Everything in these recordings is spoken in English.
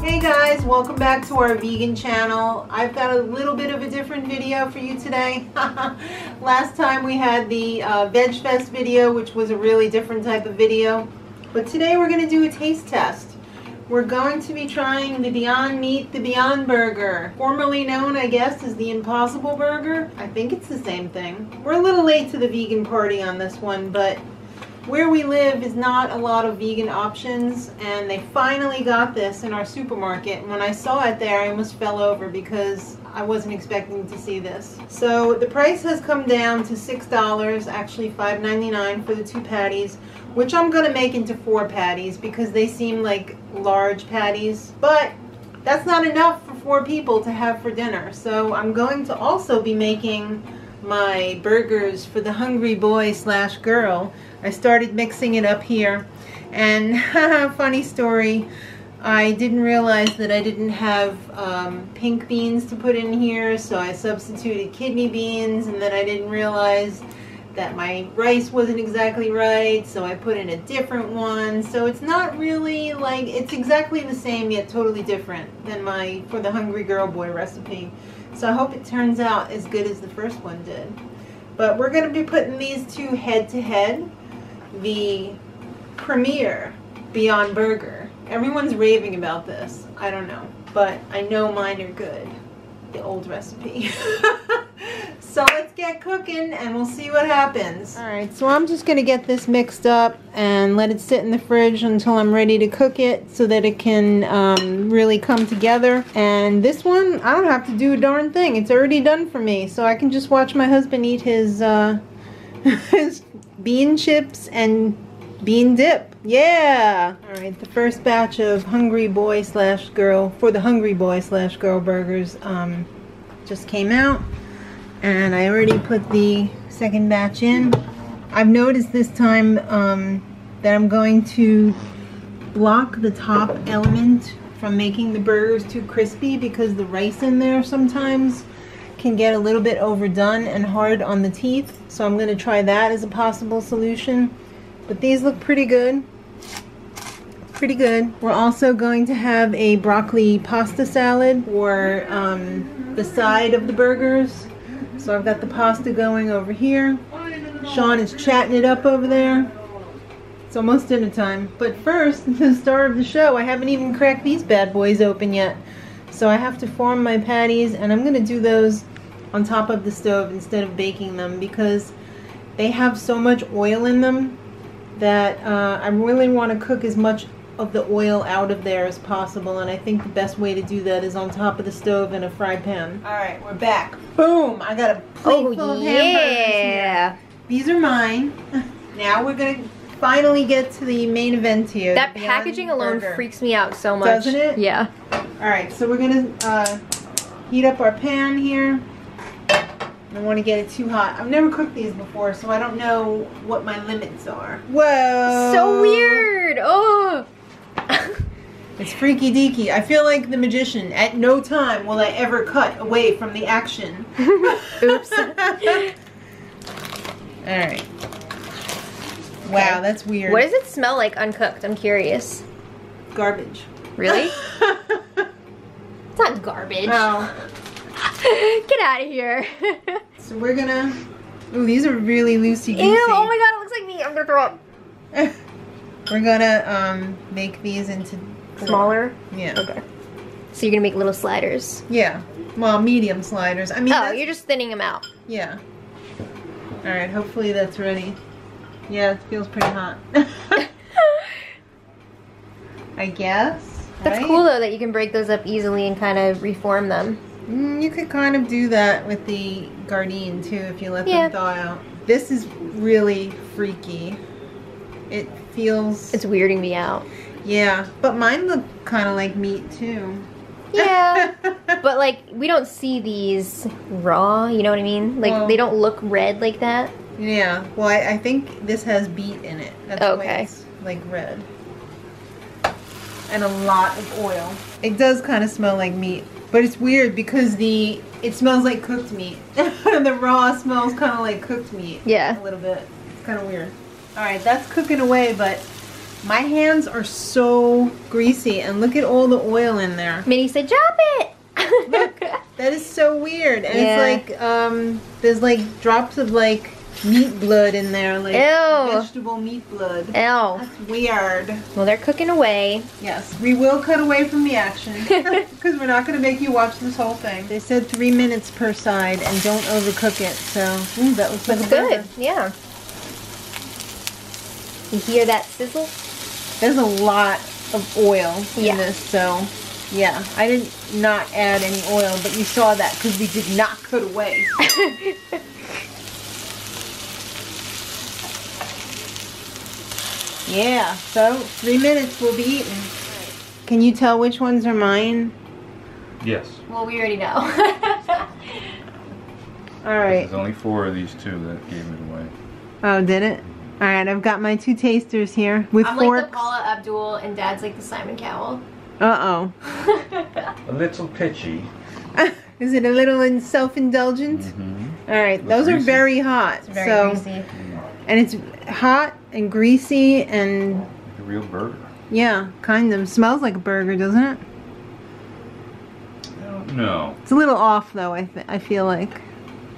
Hey guys, welcome back to our vegan channel. I've got a little bit of a different video for you today. Last time we had the Veg Fest video, which was a really different type of video. But today we're going to do a taste test. We're going to be trying the Beyond Meat, the Beyond Burger. Formerly known, I guess, as the Impossible Burger. I think it's the same thing. We're a little late to the vegan party on this one, but where we live is not a lot of vegan options, and they finally got this in our supermarket. And when I saw it there, I almost fell over because I wasn't expecting to see this. So the price has come down to $6, actually $5.99 for the 2 patties, which I'm going to make into 4 patties because they seem like large patties. But that's not enough for 4 people to have for dinner. So I'm going to also be making my burgers for the hungry boy / girl. I started mixing it up here, and funny story, I didn't realize that I didn't have pink beans to put in here, so I substituted kidney beans, and then I didn't realize that my rice wasn't exactly right, so I put in a different one. So it's not really like, it's exactly the same yet totally different than my for the hungry girl boy recipe. So I hope it turns out as good as the first one did. But we're going to be putting these two head to head. The premier Beyond Burger. Everyone's raving about this. I don't know, but I know mine are good. The old recipe. So let's get cooking and we'll see what happens. Alright, so I'm just going to get this mixed up and let it sit in the fridge until I'm ready to cook it so that it can really come together. And this one, I don't have to do a darn thing. It's already done for me, so I can just watch my husband eat his his bean chips and bean dip. Yeah! Alright, the first batch of hungry boy / girl, for the hungry boy / girl burgers just came out. And I already put the second batch in. I've noticed this time that I'm going to block the top element from making the burgers too crispy because the rice in there sometimes can get a little bit overdone and hard on the teeth. So I'm going to try that as a possible solution. But these look pretty good. Pretty good. We're also going to have a broccoli pasta salad for the side of the burgers. So I've got the pasta going over here. Sean is chatting it up over there. It's almost dinner time. But first, the star of the show, I haven't even cracked these bad boys open yet. So I have to form my patties, and I'm going to do those on top of the stove instead of baking them because they have so much oil in them that I really want to cook as much of the oil out of there as possible, and I think the best way to do that is on top of the stove in a fry pan. Alright, we're back. Boom! I got a plate full of hamburgers here. These are mine. Now we're going to finally get to the main event here. That packaging alone freaks me out so much. Doesn't it? Yeah. Alright, so we're going to heat up our pan here. I don't want to get it too hot. I've never cooked these before, so I don't know what my limits are. Whoa! So weird! Oh! It's freaky deaky. I feel like the magician. At no time will I ever cut away from the action. Oops. Alright. Wow, that's weird. What does it smell like uncooked? I'm curious. Garbage. Really? It's not garbage. Oh. Get out of here. So we're gonna... Ooh, these are really loosey-goosey. Ew, oh my god, it looks like me. I'm gonna throw up. We're gonna make these into... Smaller? Yeah. Okay. So you're gonna make little sliders? Yeah. Well, medium sliders. I mean, oh, you're just thinning them out. Yeah. Alright, hopefully that's ready. Yeah, it feels pretty hot. I guess. That's right? cool though that you can break those up easily and kind of reform them. You could kind of do that with the Gardein too if you let them thaw out. This is really freaky. It feels... It's weirding me out. Yeah, but mine look kind of like meat too. Yeah, but like we don't see these raw, you know what I mean? Like well, they don't look red like that. Yeah, well I think this has beet in it. That's why it's like red. And a lot of oil. It does kind of smell like meat, but it's weird because it smells like cooked meat. The raw smells kind of like cooked meat. Yeah. A little bit. It's kind of weird. Alright, that's cooking away, but My hands are so greasy, and look at all the oil in there. Minnie said, drop it! Look, that is so weird. And Yeah. it's like, there's like drops of like meat blood in there, like Ew. vegetable meat blood. Ew. That's weird. Well, they're cooking away. Yes, we will cut away from the action because we're not going to make you watch this whole thing. They said 3 minutes per side and don't overcook it. So that looks like That's a burger. good. Yeah. You hear that sizzle? There's a lot of oil in Yeah. this, so yeah, I did not add any oil, but you saw that because we did not cut away. Yeah, so 3 minutes we'll be eating. Can you tell which ones are mine? Yes. Well, we already know. All right. There's only 4 of these 2 that gave it away. Oh, did it? All right, I've got my 2 tasters here with I'm forks. like the Paula Abdul and Dad's like the Simon Cowell. Uh-oh. A little pitchy. Is it a little self-indulgent? Mm-hmm. All right, those are greasy. very hot. It's very so, greasy. and it's hot and greasy and Like a real burger. yeah, kind of smells like a burger, doesn't it? No. It's a little off though. I feel like,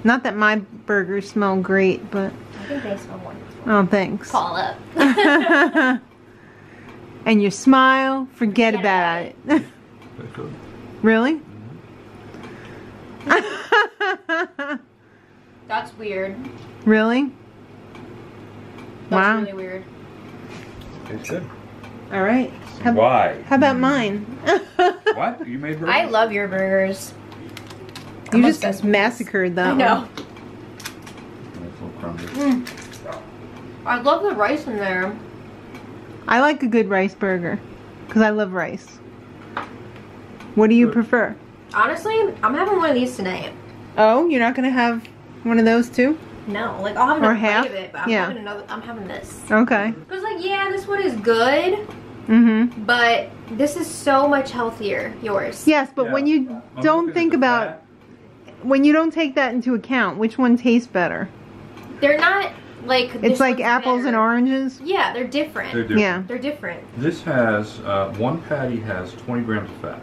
not that my burgers smell great, but I think they smell wonderful. oh, thanks. Call up. And your smile, forget about it. Really? That's weird. Really? That's Wow. really weird. It's good. All right. Why? How about mine? What? You made burgers? I love your burgers. You I'm just obsessed with massacred that I know. It's a little crumbly. I love the rice in there. one. I like a good rice burger because I love rice. What do you prefer? Honestly, I'm having one of these tonight. Oh, you're not gonna have one of those too? No, like I'll have Or another half? bite of it, but I'm Yeah. having another. I'm having this. Okay. Cause like yeah, this one is good, Mm-hmm. but this is so much healthier. Yours. Yes, but Yeah. when you I'm don't looking think at the about, fat. when you don't take that into account, which one tastes better? They're not like. It's this like one's apples better. and oranges? Yeah, they're different. They're different. Yeah. They're different. This has, one patty has 20 grams of fat.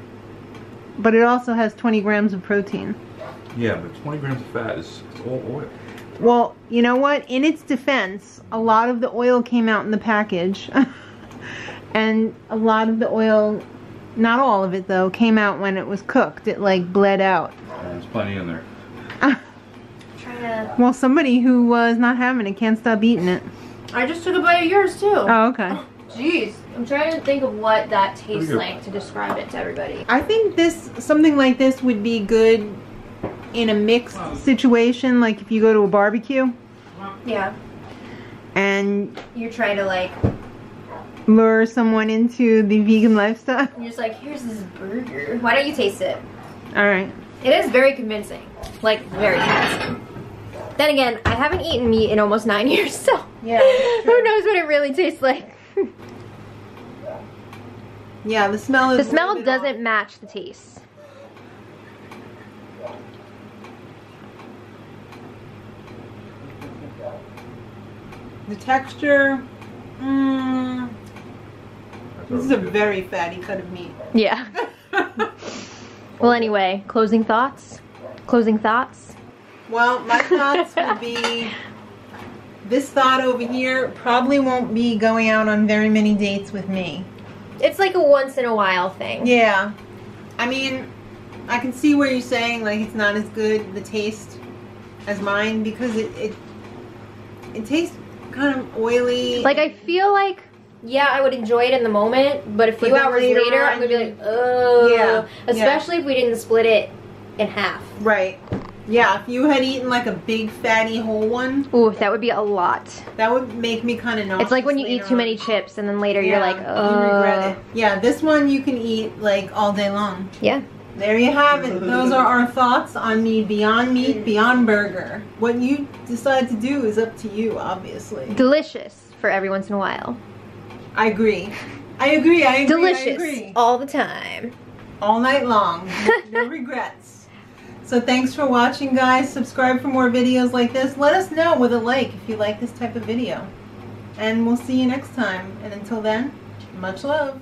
But it also has 20 grams of protein. Yeah, but 20 grams of fat is it's all oil. Well, you know what? In its defense, a lot of the oil came out in the package. And a lot of the oil, not all of it though, came out when it was cooked. It like bled out. There's plenty in there. Trying to. Well, somebody who was not having it can't stop eating it. I just took a bite of yours too. Oh, okay. Jeez, I'm trying to think of what that tastes good. like to describe it to everybody. I think something like this would be good in a mixed situation, like if you go to a barbecue Yeah, and you're trying to like. lure someone into the vegan lifestyle. You're just like, here's this burger. Why don't you taste it? All right. It is very convincing. Like, very convincing. Then again, I haven't eaten meat in almost 9 years, so Yeah, that's who true. knows what it really tastes like. Yeah, the smell is The smell doesn't match the taste. The texture. This is a very fatty cut of meat. Yeah. Well, anyway, closing thoughts? Closing thoughts? Well, my thoughts would be, this thought over here probably won't be going out on very many dates with me. It's like a once in a while thing. Yeah. I mean, I can see where you're saying like it's not as good, the taste, as mine, because it tastes kind of oily. Like, I feel like, yeah, I would enjoy it in the moment, but a few then hours later later, I'm on, gonna be like, oh. Yeah, Especially if we didn't split it in half. Right. Yeah, if you had eaten like a big fatty whole one, Ooh, that would be a lot. that would make me kind of nauseous. It's like when you eat later too on. many chips and then later you're Yeah, like, you regret it. Yeah, this one you can eat like all day long. Yeah. There you have it. Those are our thoughts on the Beyond Meat, Beyond Burger. What you decide to do is up to you, obviously. Delicious for every once in a while. I agree. I agree. I agree. Delicious I agree. all the time. All night long. No regrets. So thanks for watching, guys. Subscribe for more videos like this. Let us know with a like if you like this type of video. And we'll see you next time. And until then, much love.